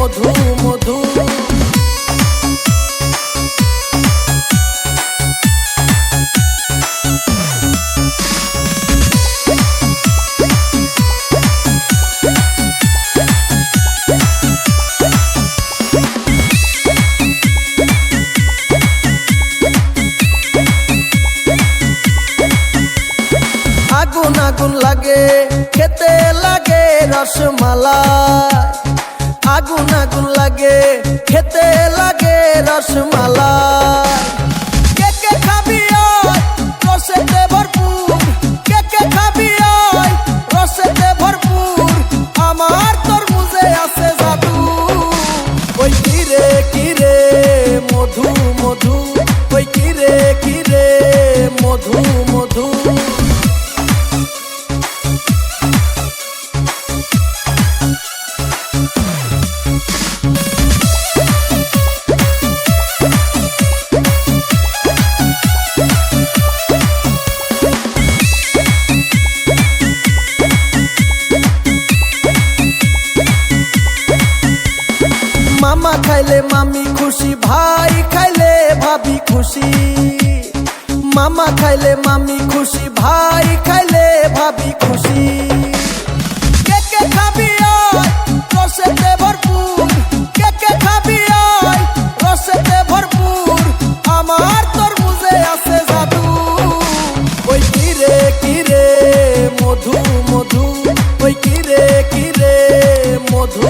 মধু মধু। আগুন আগুন লাগে খেতে লাগে রসমালাই, আগুন আগুন লাগে খেতে লাগে রসমালাই। কে কে খাবি আয় রসেতে ভরপুর, কে কে খাবি আয় রসেতে ভরপুর, আমার তরমুজে আছে জাদু। ওই কিরে মধু মধু, ওই কিরে মধু মধু। মামা খাইলে মামি খুশি, ভাই খাইলে ভাবি খুশি। মামা খাইলে মামি খুশি, ভাই খাইলে ভাবি খুশি। কে কে খাবি আয় রসেতে ভরপুর, কে কে খাবি আয় রসেতে ভরপুর, আমার তরমুজে আছে জাদু। ওই কিরে মধু মধু, ওই কিরে মধু